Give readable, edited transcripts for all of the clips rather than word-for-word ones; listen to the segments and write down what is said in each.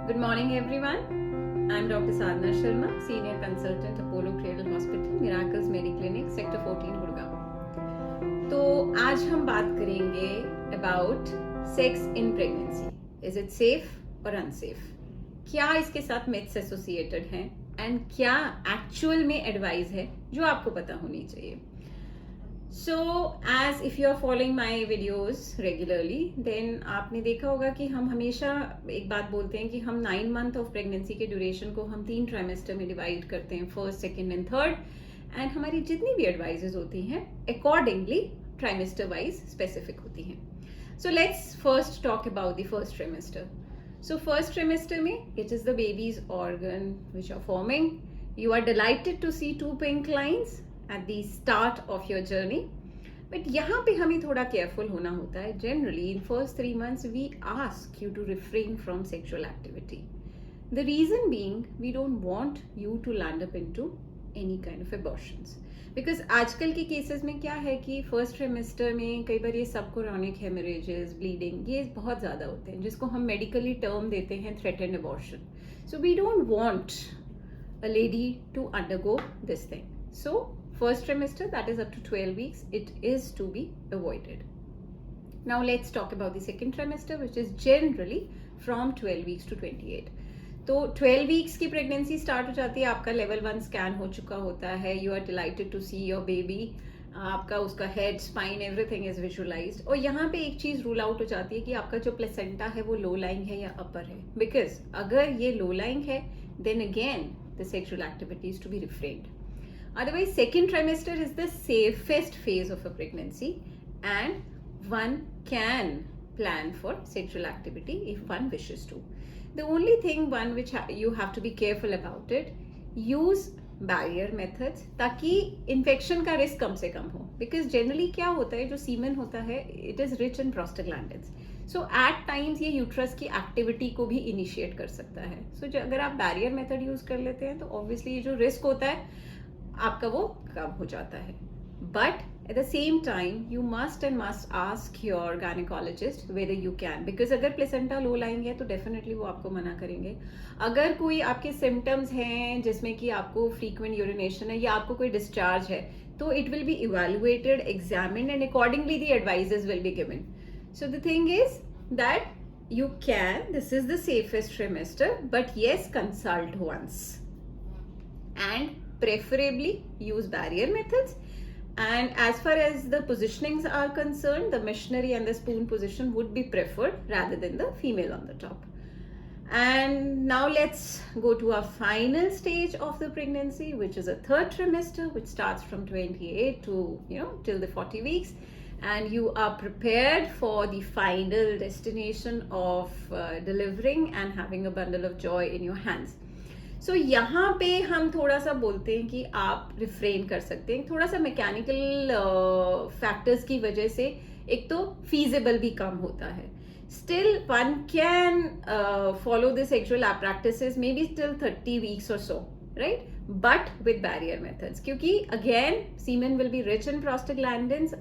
Good morning, everyone. I'm Dr. Sadhna Sharma, Senior Consultant, Apollo Cradle Hospital, Miracles Mediclinic, Sector 14, Gurgaon. तो आज हम बात करेंगे about sex in pregnancy. Is it safe or unsafe? क्या इसके साथ myths associated हैं and क्या actual में advice है जो आपको पता होनी चाहिए. So as if you are following my videos regularly, then आपने देखा होगा कि हम हमेशा एक बात बोलते हैं कि हम 9 month of pregnancy के duration को हम 3 trimester में divide करते हैं, first, second and third, and हमारी जितनी भी advices होती हैं accordingly trimester wise specific होती हैं. So let's first talk about the first trimester. So first trimester में it is the baby's organ which are forming. You are delighted to see 2 pink lines at the start of your journey. But यहाँ पे हमें थोड़ा careful होना होता है. Generally, in first 3 months, we ask you to refrain from sexual activity. The reason being, we don't want you to land up into any kind of abortions. Because आजकल के cases में क्या है कि first trimester में कई बार ये subchorionic hemorrhages, bleeding, ये बहुत ज़्यादा होते हैं, जिसको हम medically term देते हैं threatened abortion. So we don't want a lady to undergo this thing. So first trimester, that is up to 12 weeks, it is to be avoided. Now let's talk about the second trimester, which is generally from 12 weeks to 28. तो 12 weeks की pregnancy start हो जाती है, आपका level 1 scan हो चुका होता है, you are delighted to see your baby, आपका उसका head, spine, everything is visualized. और यहाँ पे एक चीज़ rule out हो जाती है कि आपका जो placenta है वो low lying है या upper है. Because अगर ये low lying है, then again the sexual activity is to be refrained. Otherwise, second trimester is the safest phase of a pregnancy and one can plan for sexual activity if one wishes to. The only thing one which you have to be careful about it, use barrier methods ताकि infection का risk कम से कम हो. Because generally क्या होता है, जो semen होता है, it is rich in prostaglandins. So at times ये uterus की activity को भी initiate कर सकता है. So अगर आप barrier method use कर लेते हैं तो obviously ये जो risk होता है आपका वो कम हो जाता है. But at the same time, you must ask your gynecologist whether you can. Because अगर placenta low lying है तो definitely वो आपको मना करेंगे. अगर कोई आपके symptoms हैं जिसमें कि आपको frequent urination है या आपको कोई discharge है तो it will be evaluated, examined and accordingly the advices will be given. So the thing is that you can, this is the safest trimester, but yes, consult once. And preferably use barrier methods, and as far as the positionings are concerned, the missionary and the spoon position would be preferred rather than the female on the top. And now let's go to our final stage of the pregnancy, which is a third trimester, which starts from 28 to till the 40 weeks, and you are prepared for the final destination of delivering and having a bundle of joy in your hands. So यहाँ पे हम थोड़ा सा बोलते हैं कि आप refrain कर सकते हैं, थोड़ा सा मैकेनिकल फैक्टर्स की वजह से एक तो फीजिबल भी कम होता है. Still one can follow the sexual practices may be till 30 weeks or so, right, but with barrier methods, क्योंकि again semen will be rich in prostaglandins.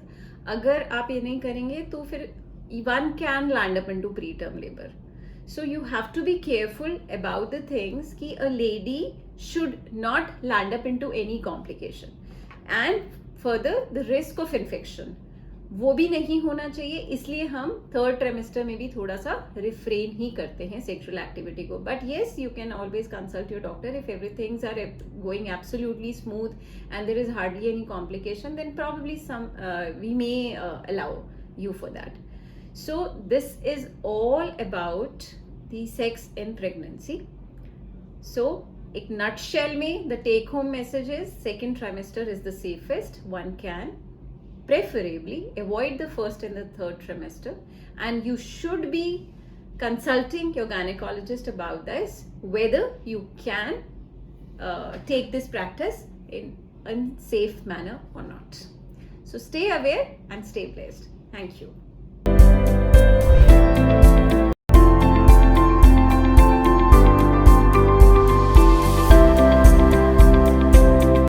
अगर आप ये नहीं करेंगे तो फिर one can land up into pre term labour. So you have to be careful about the things कि a lady should not land up into any complication. And further, the risk of infection वो भी नहीं होना चाहिए, इसलिए हम third trimester में भी थोड़ा सा refrain ही करते हैं sexual activity को. But yes, you can always consult your doctor if everything are going absolutely smooth and there is hardly any complication, then probably we may allow you for that. So this is all about the sex in pregnancy. So एक nutshell में the take home message is second trimester is the safest. One can preferably avoid the first and the third trimester, and you should be consulting your gynecologist about this, whether you can take this practice in a safe manner or not. So stay aware and stay blessed. Thank you.